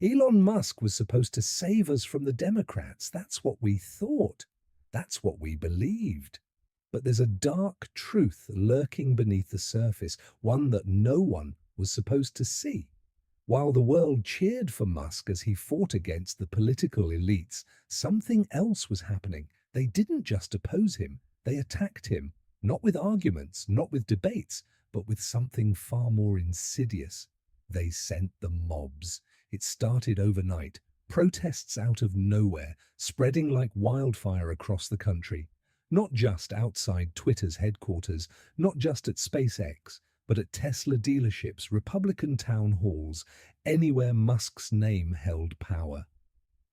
Elon Musk was supposed to save us from the Democrats. That's what we thought. That's what we believed. But there's a dark truth lurking beneath the surface, one that no one was supposed to see. While the world cheered for Musk as he fought against the political elites, something else was happening. They didn't just oppose him, they attacked him, not with arguments, not with debates, but with something far more insidious. They sent the mobs. It started overnight, protests out of nowhere, spreading like wildfire across the country. Not just outside Twitter's headquarters, not just at SpaceX, but at Tesla dealerships, Republican town halls, anywhere Musk's name held power.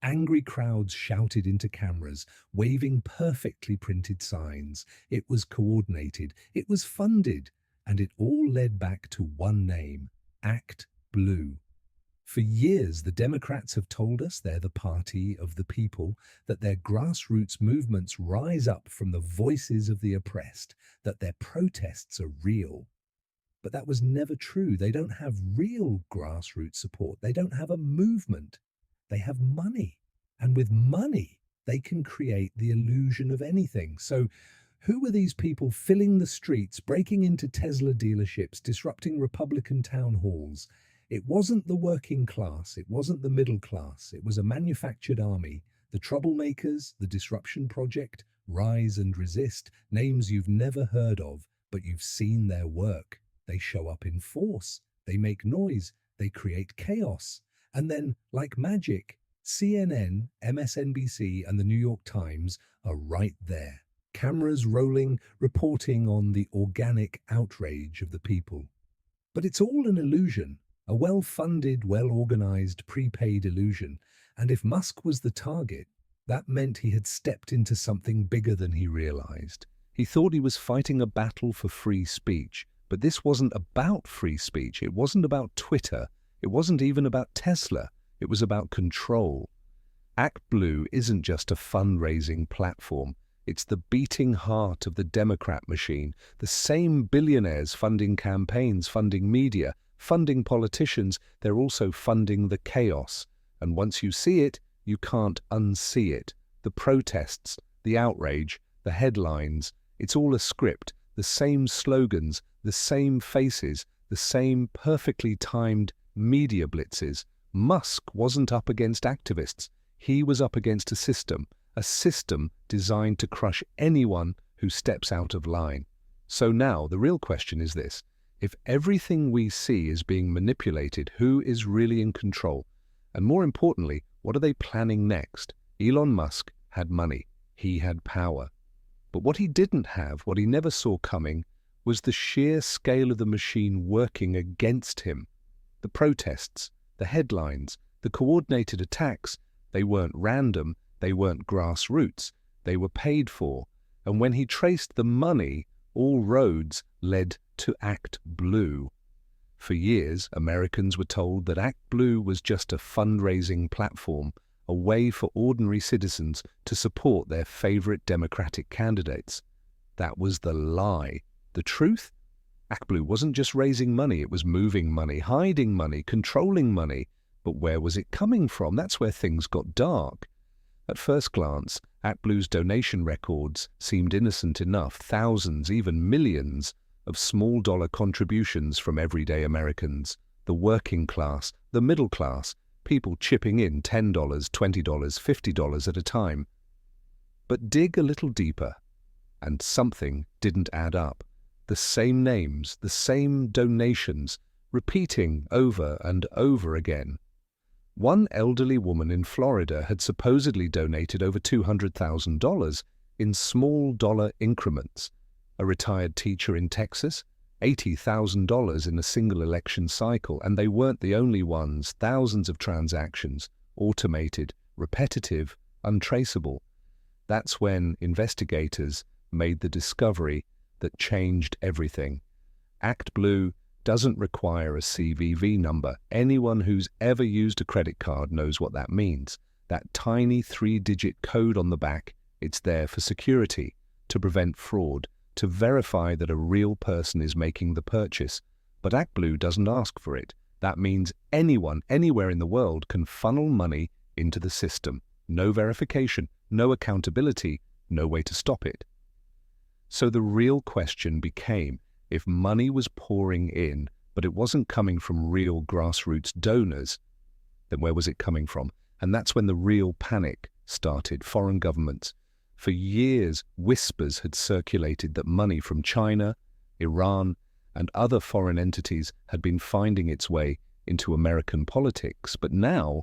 Angry crowds shouted into cameras, waving perfectly printed signs. It was coordinated, it was funded, and it all led back to one name: Act Blue. For years, the Democrats have told us they're the party of the people, that their grassroots movements rise up from the voices of the oppressed, that their protests are real. But that was never true. They don't have real grassroots support. They don't have a movement. They have money. And with money, they can create the illusion of anything. So who were these people filling the streets, breaking into Tesla dealerships, disrupting Republican town halls? It wasn't the working class. It wasn't the middle class. It was a manufactured army. The Troublemakers, the Disruption Project, Rise and Resist, names you've never heard of, but you've seen their work. They show up in force, they make noise, they create chaos. And then, like magic, CNN, MSNBC, and the New York Times are right there. Cameras rolling, reporting on the organic outrage of the people. But it's all an illusion, a well-funded, well-organized, prepaid illusion. And if Musk was the target, that meant he had stepped into something bigger than he realized. He thought he was fighting a battle for free speech. But this wasn't about free speech. It wasn't about Twitter. It wasn't even about Tesla. It was about control. Act Blue isn't just a fundraising platform. It's the beating heart of the Democrat machine. The same billionaires funding campaigns, funding media, funding politicians, they're also funding the chaos. And once you see it, you can't unsee it. The protests, the outrage, the headlines, it's all a script. The same slogans, the same faces, the same perfectly timed media blitzes. Musk wasn't up against activists. He was up against a system designed to crush anyone who steps out of line. So now the real question is this: if everything we see is being manipulated, who is really in control? And more importantly, what are they planning next? Elon Musk had money. He had power. But what he didn't have, what he never saw coming, was the sheer scale of the machine working against him. The protests, the headlines, the coordinated attacks, they weren't random, they weren't grassroots, they were paid for. And when he traced the money, all roads led to Act Blue. For years, Americans were told that Act Blue was just a fundraising platform, a way for ordinary citizens to support their favorite Democratic candidates. That was the lie. The truth? Act Blue wasn't just raising money, it was moving money, hiding money, controlling money. But where was it coming from? That's where things got dark. At first glance, Act Blue's donation records seemed innocent enough, thousands, even millions, of small-dollar contributions from everyday Americans, the working class, the middle class, people chipping in $10, $20, $50 at a time. But dig a little deeper, and something didn't add up. The same names, the same donations, repeating over and over again. One elderly woman in Florida had supposedly donated over $200,000 in small dollar increments. A retired teacher in Texas, $80,000 in a single election cycle, and they weren't the only ones. Thousands of transactions, automated, repetitive, untraceable. That's when investigators made the discovery that changed everything. Act Blue doesn't require a CVV number. Anyone who's ever used a credit card knows what that means. That tiny 3-digit code on the back, it's there for security, to prevent fraud, to verify that a real person is making the purchase. But Act Blue doesn't ask for it. That means anyone, anywhere in the world can funnel money into the system. No verification, no accountability, no way to stop it. So the real question became, if money was pouring in, but it wasn't coming from real grassroots donors, then where was it coming from? And that's when the real panic started. Foreign governments. For years, whispers had circulated that money from China, Iran, and other foreign entities had been finding its way into American politics. But now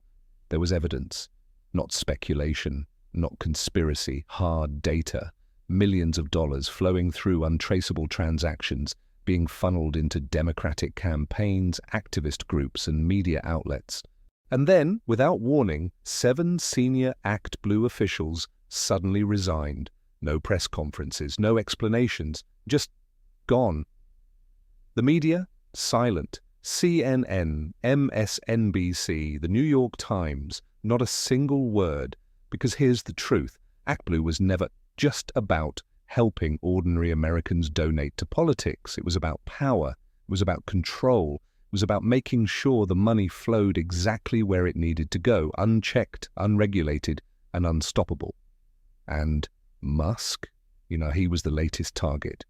there was evidence, not speculation, not conspiracy, hard data, millions of dollars flowing through untraceable transactions being funneled into Democratic campaigns, activist groups, and media outlets. And then, without warning, 7 senior Act Blue officials suddenly resigned. No press conferences, no explanations, just gone. The media? Silent. CNN, MSNBC, the New York Times, not a single word. Because here's the truth, Act Blue was never just about helping ordinary Americans donate to politics. It was about power. It was about control. It was about making sure the money flowed exactly where it needed to go, unchecked, unregulated, and unstoppable. And Musk, he was the latest target.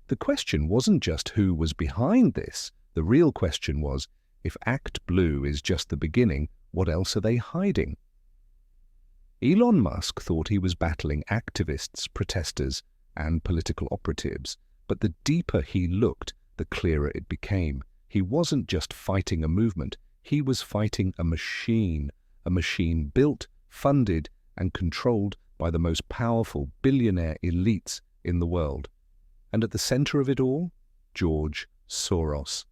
The question wasn't just who was behind this. The real question was, if Act Blue is just the beginning, what else are they hiding? Elon Musk thought he was battling activists, protesters, and political operatives, but the deeper he looked, the clearer it became. He wasn't just fighting a movement, he was fighting a machine built, funded, and controlled by the most powerful billionaire elites in the world. And at the center of it all, George Soros.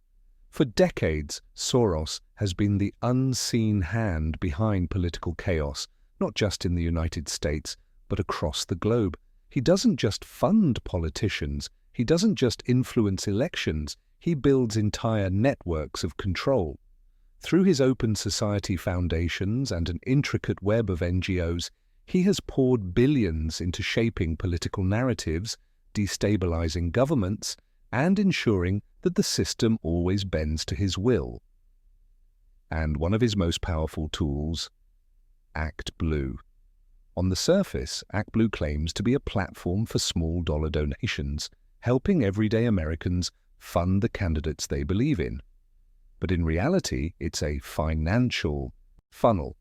For decades, Soros has been the unseen hand behind political chaos, not just in the United States, but across the globe. He doesn't just fund politicians, he doesn't just influence elections, he builds entire networks of control. Through his open society foundations and an intricate web of NGOs, he has poured billions into shaping political narratives, destabilizing governments, and ensuring that the system always bends to his will. And one of his most powerful tools, Act Blue. On the surface, Act Blue claims to be a platform for small dollar donations, helping everyday Americans fund the candidates they believe in. But in reality, it's a financial funnel,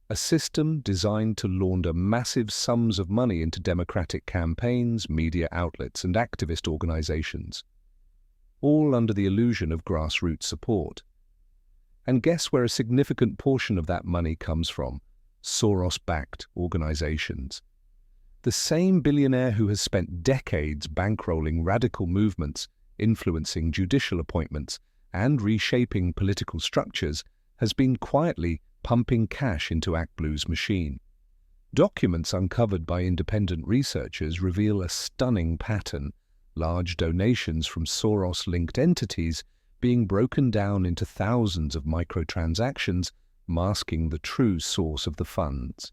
a system designed to launder massive sums of money into Democratic campaigns, media outlets, and activist organizations, all under the illusion of grassroots support. And guess where a significant portion of that money comes from? Soros-backed organizations. The same billionaire who has spent decades bankrolling radical movements, influencing judicial appointments, and reshaping political structures has been quietly pumping cash into Act Blue's machine. Documents uncovered by independent researchers reveal a stunning pattern: large donations from Soros-linked entities being broken down into thousands of microtransactions, masking the true source of the funds.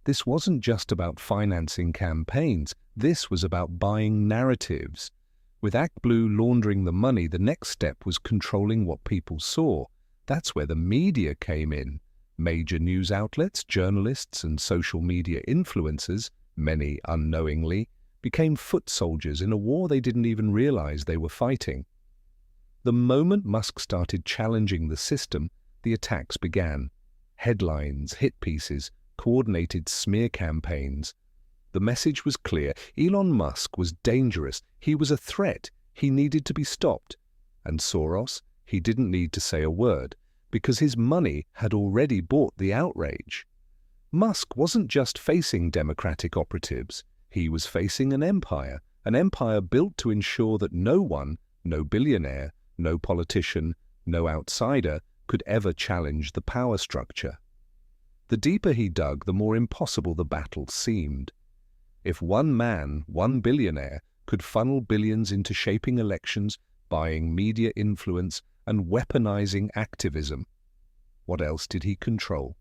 This wasn't just about financing campaigns, this was about buying narratives. With Act Blue laundering the money, the next step was controlling what people saw. That's where the media came in. Major news outlets, journalists, and social media influencers, many unknowingly, became foot soldiers in a war they didn't even realize they were fighting. The moment Musk started challenging the system, the attacks began. Headlines, hit pieces, coordinated smear campaigns. The message was clear. Elon Musk was dangerous. He was a threat. He needed to be stopped. And Soros, he didn't need to say a word, because his money had already bought the outrage. Musk wasn't just facing Democratic operatives. He was facing an empire built to ensure that no one, no billionaire, no politician, no outsider, could ever challenge the power structure. The deeper he dug, the more impossible the battle seemed. If one man, one billionaire, could funnel billions into shaping elections, buying media influence, and weaponizing activism, what else did he control?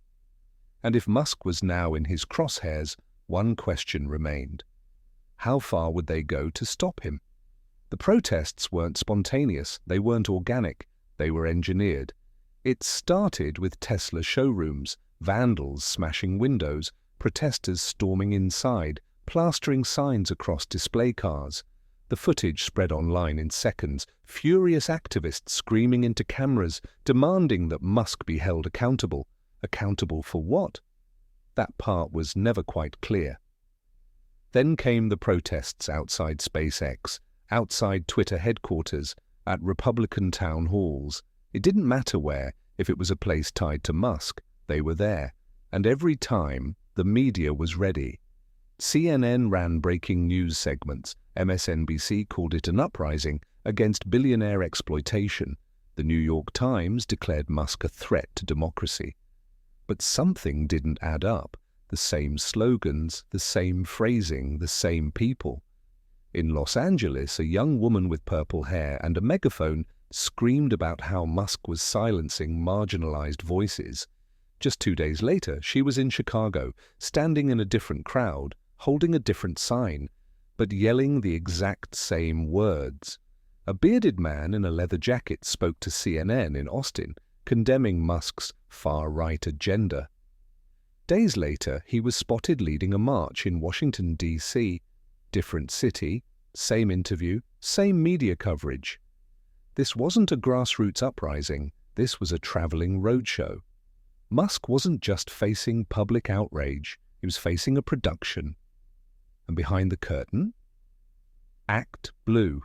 And if Musk was now in his crosshairs, one question remained. How far would they go to stop him? The protests weren't spontaneous, they weren't organic, they were engineered. It started with Tesla showrooms, vandals smashing windows, protesters storming inside, plastering signs across display cars. The footage spread online in seconds, furious activists screaming into cameras, demanding that Musk be held accountable. Accountable for what? That part was never quite clear. Then came the protests outside SpaceX, outside Twitter headquarters, at Republican town halls. It didn't matter where, if it was a place tied to Musk, they were there. And every time, the media was ready. CNN ran breaking news segments. MSNBC called it an uprising against billionaire exploitation. The New York Times declared Musk a threat to democracy. But something didn't add up. The same slogans, the same phrasing, the same people. In Los Angeles, a young woman with purple hair and a megaphone screamed about how Musk was silencing marginalized voices. Just 2 days later, she was in Chicago, standing in a different crowd, holding a different sign, but yelling the exact same words. A bearded man in a leather jacket spoke to CNN in Austin, condemning Musk's far-right agenda. Days later, he was spotted leading a march in Washington, D.C. Different city, same interview, same media coverage. This wasn't a grassroots uprising, this was a traveling roadshow. Musk wasn't just facing public outrage, he was facing a production. And behind the curtain? ActBlue.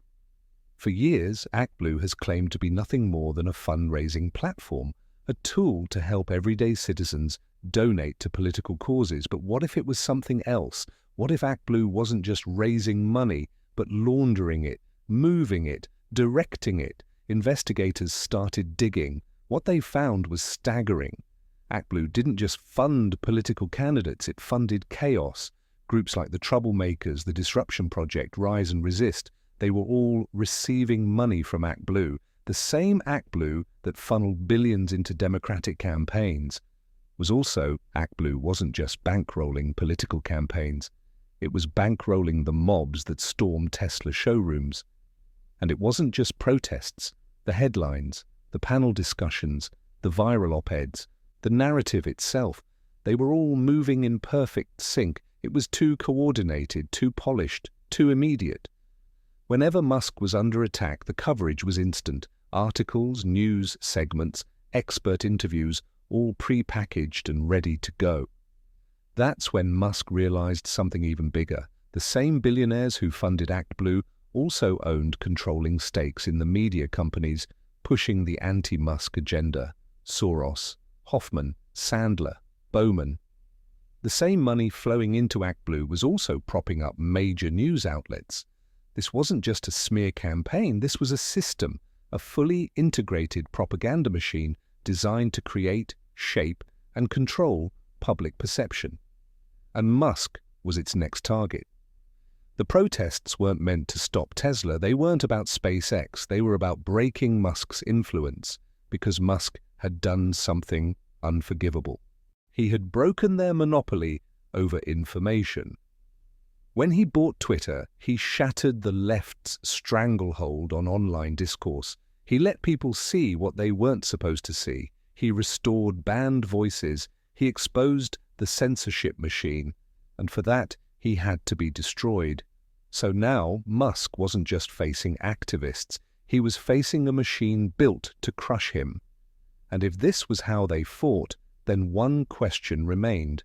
For years, ActBlue has claimed to be nothing more than a fundraising platform, a tool to help everyday citizens donate to political causes. But what if it was something else? What if ActBlue wasn't just raising money, but laundering it, moving it, directing it? Investigators started digging. What they found was staggering. ActBlue didn't just fund political candidates, it funded chaos. Groups like the Troublemakers, the Disruption Project, Rise and Resist, they were all receiving money from ActBlue, the same ActBlue that funneled billions into Democratic campaigns. ActBlue wasn't just bankrolling political campaigns, it was bankrolling the mobs that stormed Tesla showrooms. And it wasn't just protests, the headlines, the panel discussions, the viral op-eds, the narrative itself, they were all moving in perfect sync. It was too coordinated, too polished, too immediate. Whenever Musk was under attack, the coverage was instant. Articles, news segments, expert interviews, all pre-packaged and ready to go. That's when Musk realized something even bigger. The same billionaires who funded ActBlue also owned controlling stakes in the media companies pushing the anti-Musk agenda. Soros, Hoffman, Sandler, Bowman. The same money flowing into ActBlue was also propping up major news outlets. This wasn't just a smear campaign, this was a system, a fully integrated propaganda machine designed to create, shape, and control public perception. And Musk was its next target. The protests weren't meant to stop Tesla, they weren't about SpaceX, they were about breaking Musk's influence, because Musk had done something unforgivable. He had broken their monopoly over information. When he bought Twitter, he shattered the left's stranglehold on online discourse. He let people see what they weren't supposed to see. He restored banned voices. He exposed the censorship machine. And for that, he had to be destroyed. So now, Musk wasn't just facing activists. He was facing a machine built to crush him. And if this was how they fought, then one question remained.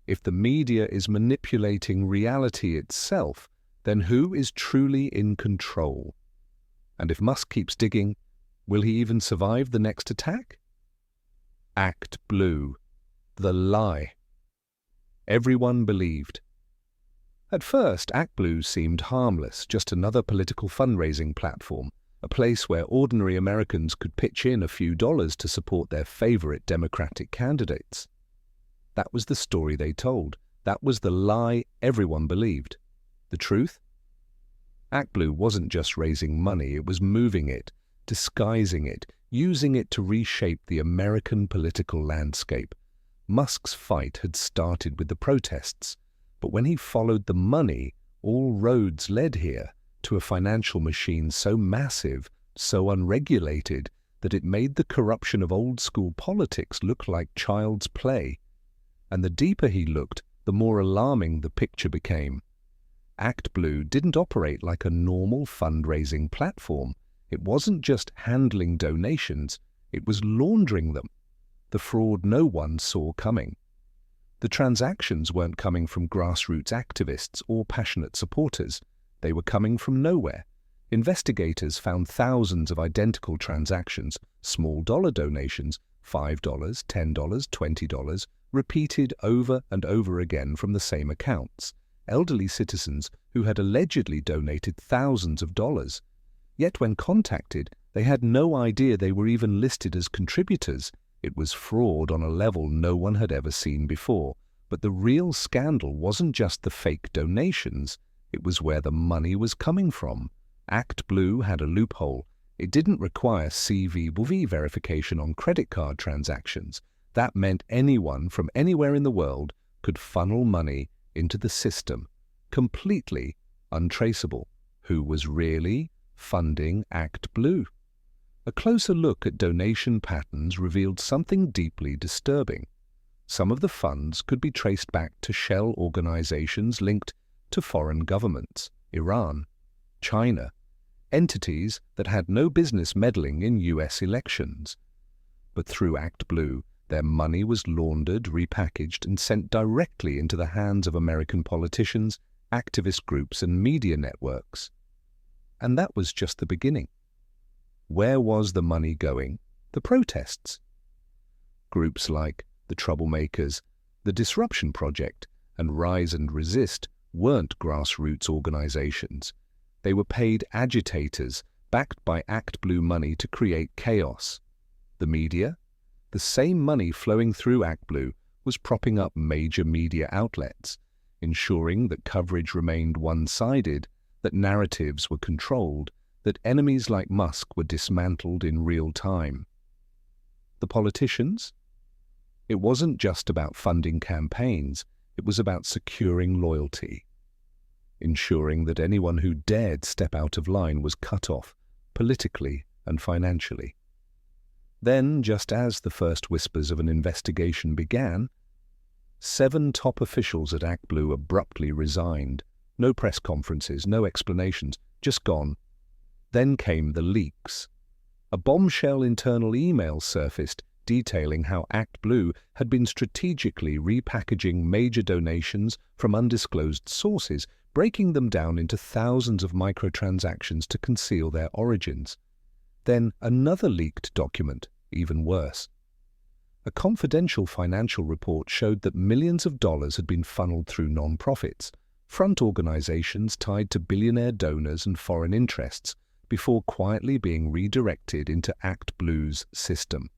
If the media is manipulating reality itself, then who is truly in control? And if Musk keeps digging, will he even survive the next attack? ActBlue. The lie. Everyone believed. At first, ActBlue seemed harmless, just another political fundraising platform, a place where ordinary Americans could pitch in a few dollars to support their favorite Democratic candidates. That was the story they told. That was the lie everyone believed. The truth? ActBlue wasn't just raising money, it was moving it, disguising it, using it to reshape the American political landscape. Musk's fight had started with the protests, but when he followed the money, all roads led here to a financial machine so massive, so unregulated, that it made the corruption of old-school politics look like child's play. And the deeper he looked, the more alarming the picture became. ActBlue didn't operate like a normal fundraising platform. It wasn't just handling donations, it was laundering them. The fraud no one saw coming. The transactions weren't coming from grassroots activists or passionate supporters. They were coming from nowhere. Investigators found thousands of identical transactions, small dollar donations, $5, $10, $20, repeated over and over again from the same accounts. Elderly citizens who had allegedly donated thousands of dollars. Yet when contacted, they had no idea they were even listed as contributors. It was fraud on a level no one had ever seen before. But the real scandal wasn't just the fake donations, it was where the money was coming from. ActBlue had a loophole. It didn't require CVV verification on credit card transactions. That meant anyone from anywhere in the world could funnel money into the system, completely untraceable. Who was really funding ActBlue? A closer look at donation patterns revealed something deeply disturbing. Some of the funds could be traced back to shell organizations linked to foreign governments, Iran, China, entities that had no business meddling in US elections. But through ActBlue, their money was laundered, repackaged, and sent directly into the hands of American politicians, activist groups, and media networks. And that was just the beginning. Where was the money going? The protests. Groups like the Troublemakers, the Disruption Project, and Rise and Resist weren't grassroots organizations. They were paid agitators backed by ActBlue money to create chaos. The media? The same money flowing through ActBlue was propping up major media outlets, ensuring that coverage remained one-sided, that narratives were controlled, that enemies like Musk were dismantled in real time. The politicians? It wasn't just about funding campaigns, it was about securing loyalty, ensuring that anyone who dared step out of line was cut off, politically and financially. Then, just as the first whispers of an investigation began, 7 top officials at ActBlue abruptly resigned. No press conferences, no explanations, just gone. Then came the leaks. A bombshell internal email surfaced detailing how ActBlue had been strategically repackaging major donations from undisclosed sources, breaking them down into thousands of microtransactions to conceal their origins. Then another leaked document, even worse. A confidential financial report showed that millions of dollars had been funneled through non-profits, front organizations tied to billionaire donors and foreign interests, before quietly being redirected into ActBlue's system.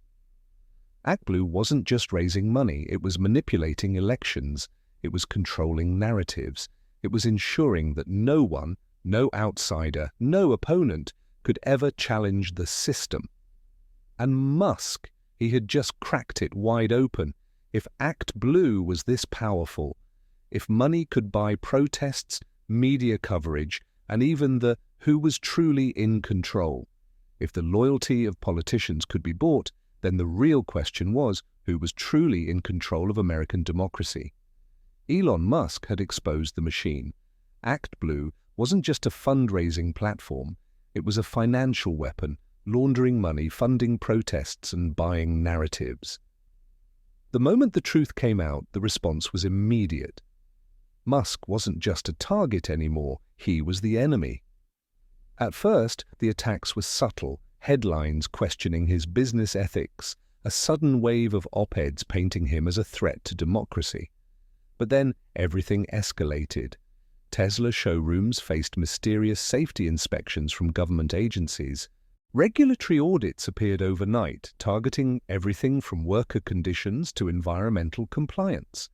ActBlue wasn't just raising money, it was manipulating elections, it was controlling narratives, it was ensuring that no one, no outsider, no opponent could ever challenge the system. And Musk, he had just cracked it wide open. If ActBlue was this powerful, if money could buy protests, media coverage, and even the who was truly in control, if the loyalty of politicians could be bought, then the real question was who was truly in control of American democracy. Elon Musk had exposed the machine. ActBlue wasn't just a fundraising platform, it was a financial weapon, laundering money, funding protests, and buying narratives. The moment the truth came out, the response was immediate. Musk wasn't just a target anymore, he was the enemy. At first, the attacks were subtle, headlines questioning his business ethics, a sudden wave of op-eds painting him as a threat to democracy. But then everything escalated. Tesla showrooms faced mysterious safety inspections from government agencies. Regulatory audits appeared overnight, targeting everything from worker conditions to environmental compliance.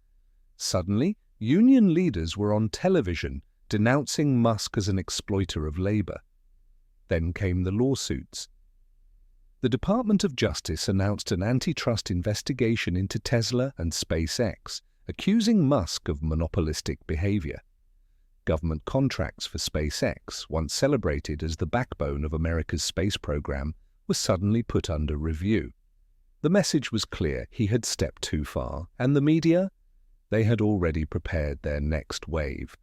Suddenly, union leaders were on television denouncing Musk as an exploiter of labor. Then came the lawsuits. The Department of Justice announced an antitrust investigation into Tesla and SpaceX, accusing Musk of monopolistic behavior. Government contracts for SpaceX, once celebrated as the backbone of America's space program, was suddenly put under review. The message was clear: he had stepped too far, and the media? They had already prepared their next wave.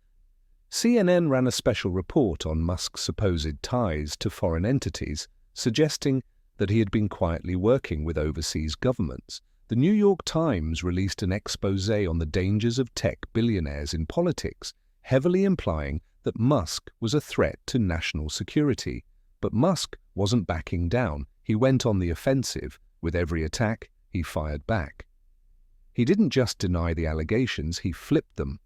CNN ran a special report on Musk's supposed ties to foreign entities, suggesting that he had been quietly working with overseas governments. The New York Times released an exposé on the dangers of tech billionaires in politics, heavily implying that Musk was a threat to national security. But Musk wasn't backing down. He went on the offensive. With every attack, he fired back. He didn't just deny the allegations, he flipped them.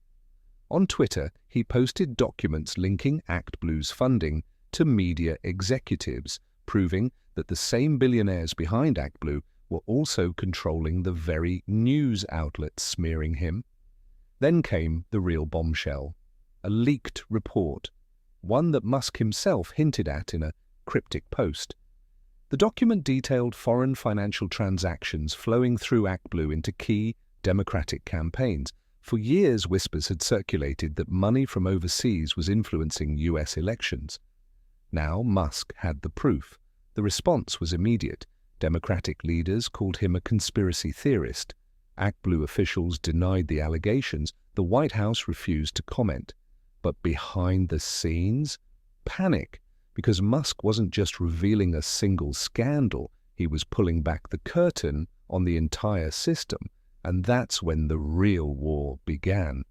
On Twitter, he posted documents linking ActBlue's funding to media executives, proving that the same billionaires behind ActBlue were also controlling the very news outlets smearing him. Then came the real bombshell, a leaked report, one that Musk himself hinted at in a cryptic post. The document detailed foreign financial transactions flowing through ActBlue into key Democratic campaigns. For years, whispers had circulated that money from overseas was influencing US elections. Now Musk had the proof. The response was immediate. Democratic leaders called him a conspiracy theorist. ActBlue officials denied the allegations. The White House refused to comment. But behind the scenes, panic, because Musk wasn't just revealing a single scandal, he was pulling back the curtain on the entire system. And that's when the real war began.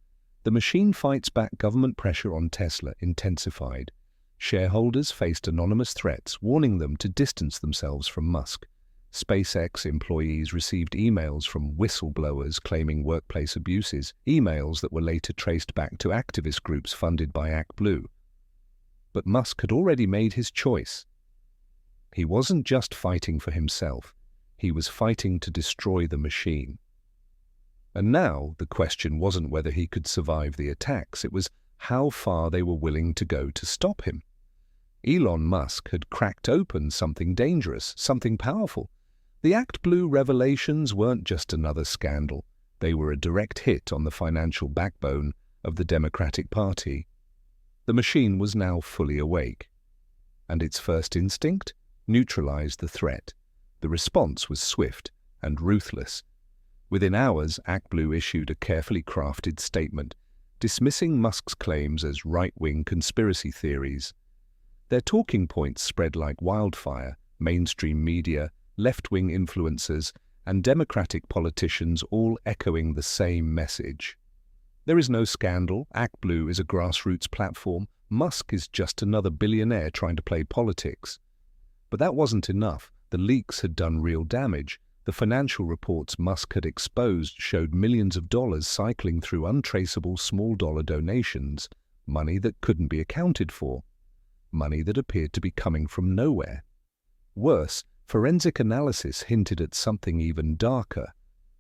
The machine fights back. Government pressure on Tesla intensified. Shareholders faced anonymous threats warning them to distance themselves from Musk. SpaceX employees received emails from whistleblowers claiming workplace abuses, emails that were later traced back to activist groups funded by ActBlue. But Musk had already made his choice. He wasn't just fighting for himself, he was fighting to destroy the machine. And now the question wasn't whether he could survive the attacks, it was how far they were willing to go to stop him. Elon Musk had cracked open something dangerous, something powerful. The ActBlue revelations weren't just another scandal. They were a direct hit on the financial backbone of the Democratic Party. The machine was now fully awake. And its first instinct? Neutralize the threat. The response was swift and ruthless. Within hours, ActBlue issued a carefully crafted statement, dismissing Musk's claims as right-wing conspiracy theories. Their talking points spread like wildfire: mainstream media, left-wing influencers, and Democratic politicians all echoing the same message. There is no scandal. ActBlue is a grassroots platform. Musk is just another billionaire trying to play politics. But that wasn't enough. The leaks had done real damage. The financial reports Musk had exposed showed millions of dollars cycling through untraceable small-dollar donations, money that couldn't be accounted for, money that appeared to be coming from nowhere. Worse, forensic analysis hinted at something even darker.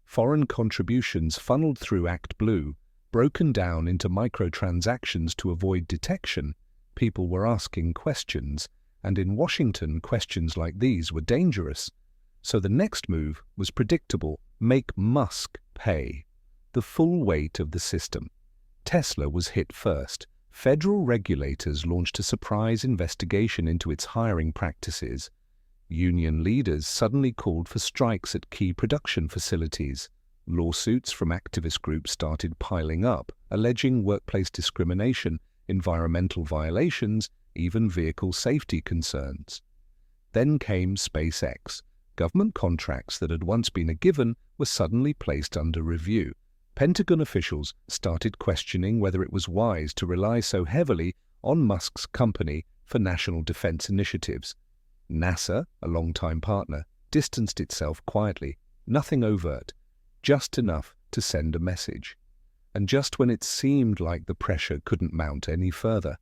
Foreign contributions funneled through ActBlue, broken down into microtransactions to avoid detection. People were asking questions, and in Washington, questions like these were dangerous. So the next move was predictable: make Musk pay the full weight of the system. Tesla was hit first. Federal regulators launched a surprise investigation into its hiring practices. Union leaders suddenly called for strikes at key production facilities. Lawsuits from activist groups started piling up, alleging workplace discrimination, environmental violations, even vehicle safety concerns. Then came SpaceX. Government contracts that had once been a given were suddenly placed under review. Pentagon officials started questioning whether it was wise to rely so heavily on Musk's company for national defense initiatives. NASA, a longtime partner, distanced itself quietly, nothing overt, just enough to send a message. And just when it seemed like the pressure couldn't mount any further,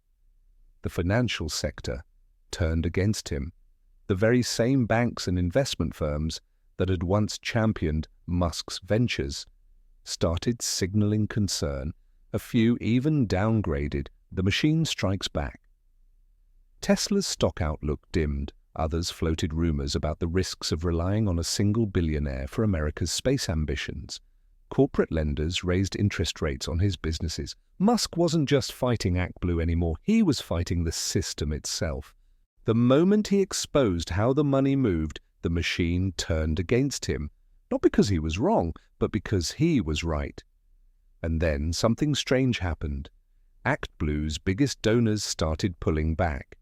the financial sector turned against him. The very same banks and investment firms that had once championed Musk's ventures started signaling concern. A few even downgraded. The machine strikes back. Tesla's stock outlook dimmed. Others floated rumors about the risks of relying on a single billionaire for America's space ambitions. Corporate lenders raised interest rates on his businesses. Musk wasn't just fighting ActBlue anymore, he was fighting the system itself. The moment he exposed how the money moved, the machine turned against him, not because he was wrong, but because he was right. And then something strange happened. ActBlue's biggest donors started pulling back.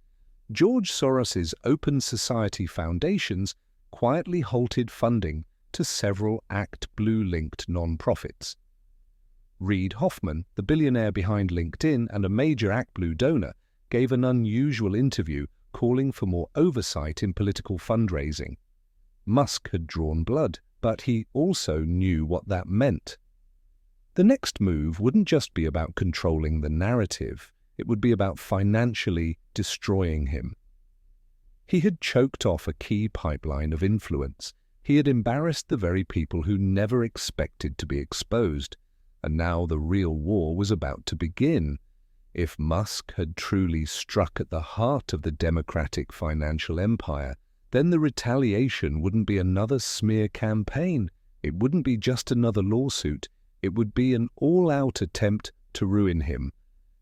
George Soros's Open Society foundations quietly halted funding to several ActBlue-linked non-profits. Reid Hoffman, the billionaire behind LinkedIn and a major ActBlue donor, gave an unusual interview calling for more oversight in political fundraising. Musk had drawn blood, but he also knew what that meant. The next move wouldn't just be about controlling the narrative, it would be about financially destroying him. He had choked off a key pipeline of influence. He had embarrassed the very people who never expected to be exposed. And now the real war was about to begin. If Musk had truly struck at the heart of the democratic financial empire, then the retaliation wouldn't be another smear campaign. It wouldn't be just another lawsuit. It would be an all-out attempt to ruin him.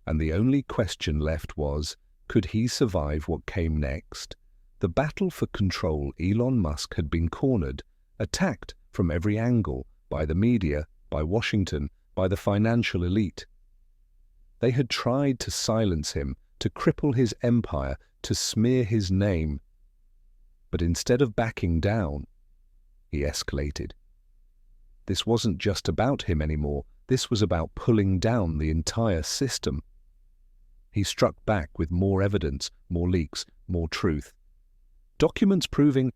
And the only question left was, could he survive what came next? The battle for control, Elon Musk had been cornered, attacked from every angle, by the media, by Washington, by the financial elite. They had tried to silence him, to cripple his empire, to smear his name. But instead of backing down, he escalated. This wasn't just about him anymore. This was about pulling down the entire system. He struck back with more evidence, more leaks, more truth. Documents proving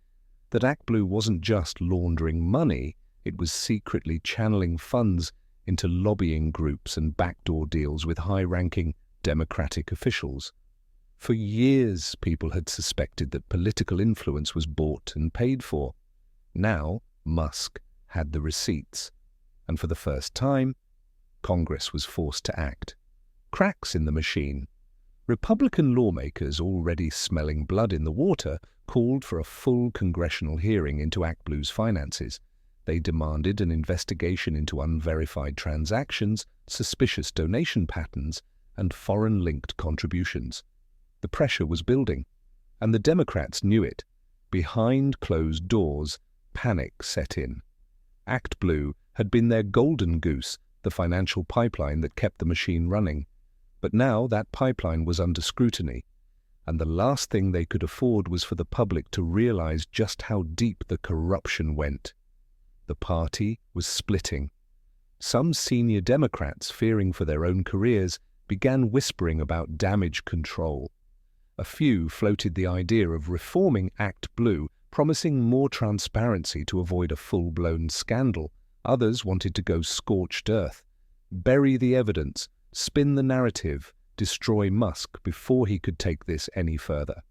that ActBlue wasn't just laundering money, it was secretly channeling funds into lobbying groups and backdoor deals with high-ranking Democratic officials. For years, people had suspected that political influence was bought and paid for. Now, Musk had the receipts, and for the first time, Congress was forced to act. Cracks in the machine. Republican lawmakers, already smelling blood in the water, called for a full congressional hearing into ActBlue's finances. They demanded an investigation into unverified transactions, suspicious donation patterns, and foreign-linked contributions. The pressure was building, and the Democrats knew it. Behind closed doors, panic set in. ActBlue had been their golden goose, the financial pipeline that kept the machine running. But now that pipeline was under scrutiny, and the last thing they could afford was for the public to realize just how deep the corruption went. The party was splitting. Some senior Democrats, fearing for their own careers, began whispering about damage control. A few floated the idea of reforming ActBlue, promising more transparency to avoid a full-blown scandal. Others wanted to go scorched earth, bury the evidence, spin the narrative, destroy Musk before he could take this any further.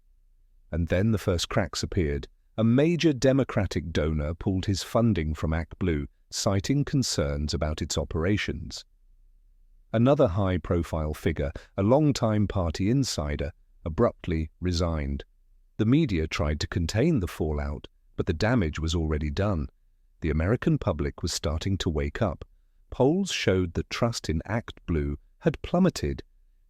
And then the first cracks appeared. A major Democratic donor pulled his funding from ActBlue, citing concerns about its operations. Another high-profile figure, a longtime party insider, abruptly resigned. The media tried to contain the fallout, but the damage was already done. The American public was starting to wake up. Polls showed that trust in ActBlue had plummeted.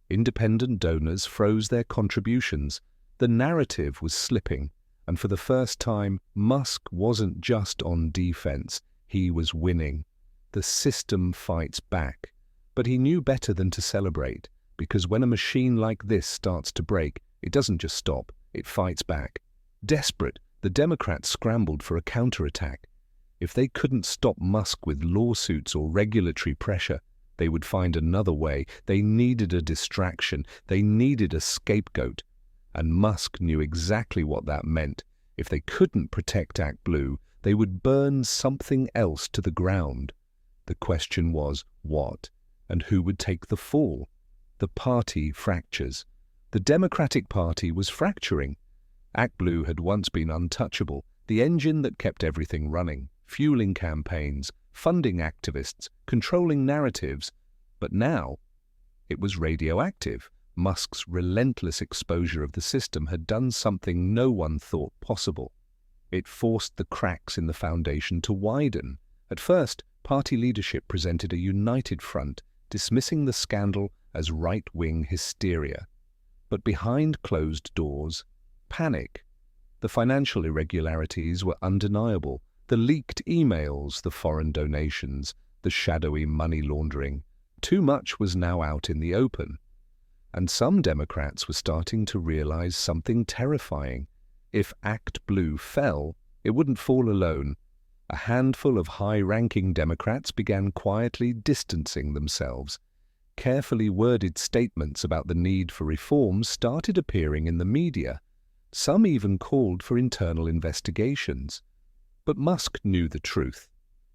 Independent donors froze their contributions. The narrative was slipping, and for the first time, Musk wasn't just on defense, he was winning. The system fights back. But he knew better than to celebrate, because when a machine like this starts to break, it doesn't just stop, it fights back. Desperate, the Democrats scrambled for a counterattack. If they couldn't stop Musk with lawsuits or regulatory pressure, they would find another way. They needed a distraction. They needed a scapegoat. And Musk knew exactly what that meant. If they couldn't protect ActBlue, they would burn something else to the ground. The question was, what? And who would take the fall? The party fractures. The Democratic Party was fracturing. ActBlue had once been untouchable, the engine that kept everything running, fueling campaigns, funding activists, controlling narratives. But now, it was radioactive. Musk's relentless exposure of the system had done something no one thought possible. It forced the cracks in the foundation to widen. At first, party leadership presented a united front, dismissing the scandal as right-wing hysteria. But behind closed doors, panic. The financial irregularities were undeniable. The leaked emails, the foreign donations, the shadowy money laundering. Too much was now out in the open. And some Democrats were starting to realize something terrifying. If Act Blue fell, it wouldn't fall alone. A handful of high-ranking Democrats began quietly distancing themselves. Carefully worded statements about the need for reform started appearing in the media. Some even called for internal investigations. But Musk knew the truth.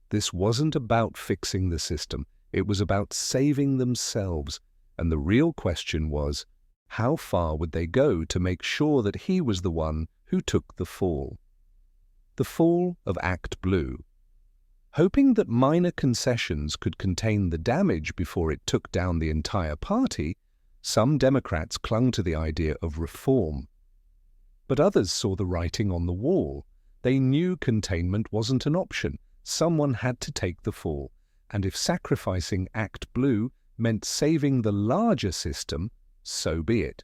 This wasn't about fixing the system. It was about saving themselves. And the real question was, how far would they go to make sure that he was the one who took the fall? The fall of Act Blue. Hoping that minor concessions could contain the damage before it took down the entire party, some Democrats clung to the idea of reform. But others saw the writing on the wall. They knew containment wasn't an option. Someone had to take the fall. And if sacrificing Act Blue meant saving the larger system, so be it.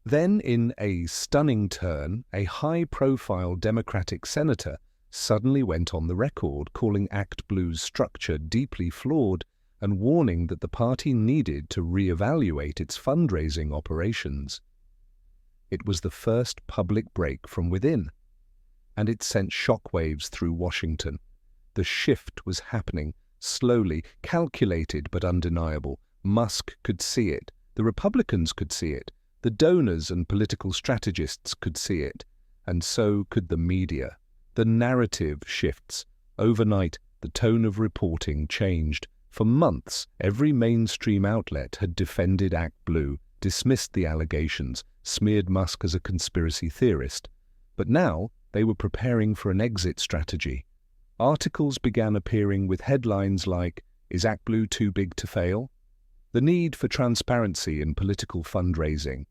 Then, in a stunning turn, a high-profile Democratic senator suddenly went on the record calling Act Blue's structure deeply flawed and warning that the party needed to re-evaluate its fundraising operations. It was the first public break from within, and it sent shockwaves through Washington. The shift was happening, slowly, calculated but undeniable. Musk could see it. The Republicans could see it. The donors and political strategists could see it. And so could the media. The narrative shifts. Overnight, the tone of reporting changed. For months, every mainstream outlet had defended Act Blue, dismissed the allegations, smeared Musk as a conspiracy theorist. But now, they were preparing for an exit strategy. Articles began appearing with headlines like, "Is Act Blue too big to fail?" The need for transparency in political fundraising.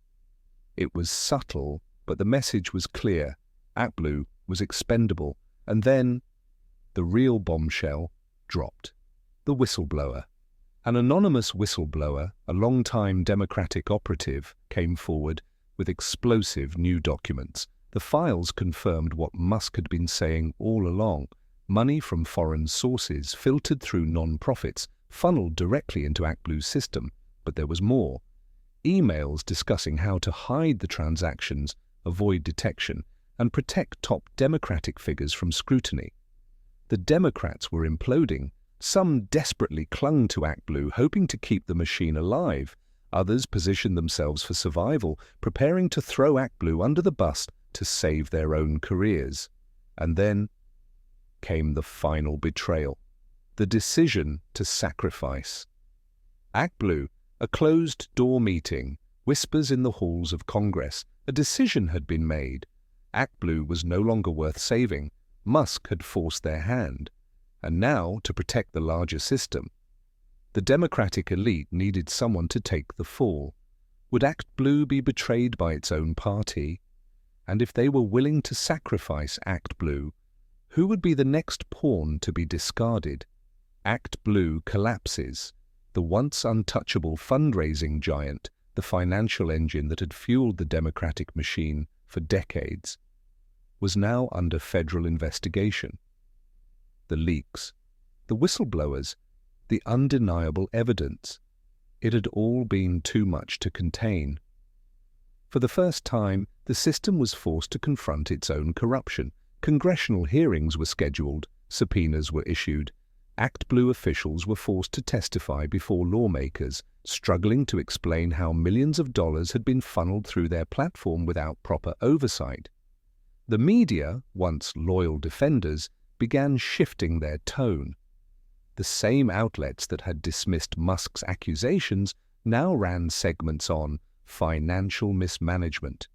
It was subtle, but the message was clear. Act Blue was expendable. And then, the real bombshell dropped. The whistleblower. An anonymous whistleblower, a long-time Democratic operative, came forward with explosive new documents. The files confirmed what Musk had been saying all along. Money from foreign sources filtered through non-profits, funneled directly into Act Blue's system. But there was more. Emails discussing how to hide the transactions, avoid detection, and protect top Democratic figures from scrutiny. The Democrats were imploding. Some desperately clung to Act Blue, hoping to keep the machine alive. Others positioned themselves for survival, preparing to throw Act Blue under the bus to save their own careers. And then came the final betrayal. The decision to sacrifice. Act Blue, a closed-door meeting, whispers in the halls of Congress. A decision had been made. Act Blue was no longer worth saving. Musk had forced their hand. And now, to protect the larger system, the Democratic elite needed someone to take the fall. Would Act Blue be betrayed by its own party? And if they were willing to sacrifice Act Blue, who would be the next pawn to be discarded? Act Blue collapses. The once untouchable fundraising giant, the financial engine that had fueled the Democratic machine for decades, was now under federal investigation. The leaks, the whistleblowers, the undeniable evidence. It had all been too much to contain. For the first time, the system was forced to confront its own corruption. Congressional hearings were scheduled, subpoenas were issued. Act Blue officials were forced to testify before lawmakers, struggling to explain how millions of dollars had been funneled through their platform without proper oversight. The media, once loyal defenders, began shifting their tone. The same outlets that had dismissed Musk's accusations now ran segments on financial mismanagement,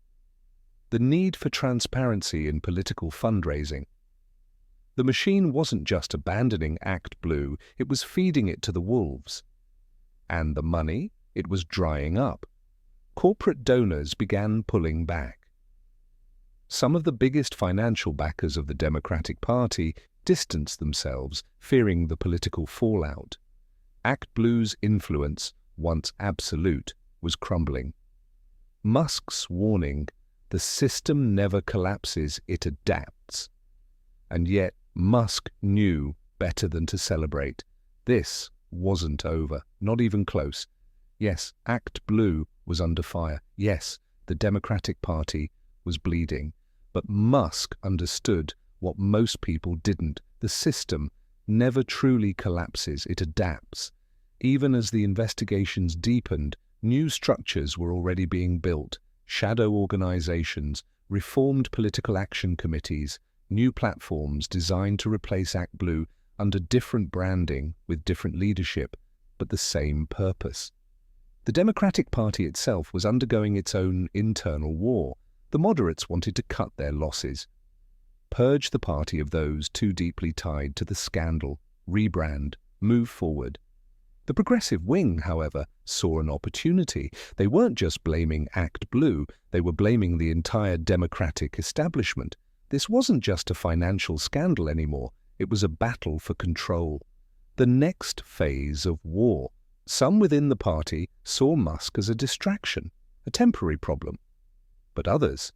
the need for transparency in political fundraising. The machine wasn't just abandoning Act Blue, it was feeding it to the wolves. And the money, it was drying up. Corporate donors began pulling back. Some of the biggest financial backers of the Democratic Party distanced themselves, fearing the political fallout. Act Blue's influence, once absolute, was crumbling. Musk's warning, The system never collapses, it adapts. And yet Musk knew better than to celebrate. This wasn't over, not even close. Yes, Act Blue was under fire. Yes, the Democratic Party was bleeding. But Musk understood what most people didn't. The system never truly collapses, it adapts. Even as the investigations deepened, new structures were already being built. Shadow organizations, reformed political action committees, new platforms designed to replace Act Blue under different branding with different leadership, but the same purpose. The Democratic Party itself was undergoing its own internal war. The moderates wanted to cut their losses, purge the party of those too deeply tied to the scandal, rebrand, move forward. The progressive wing, however, saw an opportunity. They weren't just blaming Act Blue, they were blaming the entire Democratic establishment. This wasn't just a financial scandal anymore, it was a battle for control. The next phase of war. Some within the party saw Musk as a distraction, a temporary problem. But others,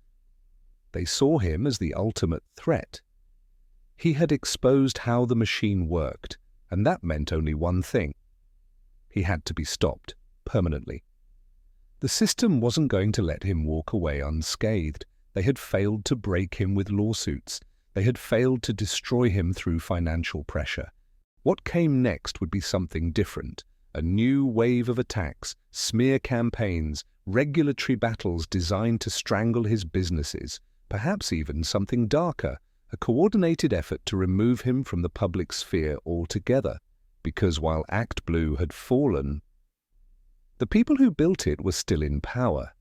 they saw him as the ultimate threat. He had exposed how the machine worked, and that meant only one thing. He had to be stopped, permanently. The system wasn't going to let him walk away unscathed. They had failed to break him with lawsuits. They had failed to destroy him through financial pressure. What came next would be something different. A new wave of attacks, smear campaigns, regulatory battles designed to strangle his businesses, perhaps even something darker, a coordinated effort to remove him from the public sphere altogether. Because while Act Blue had fallen, the people who built it were still in power.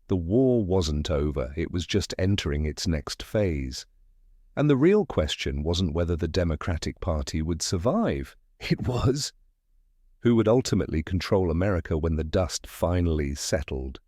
The war wasn't over, it was just entering its next phase. And the real question wasn't whether the Democratic Party would survive. It was, who would ultimately control America when the dust finally settled?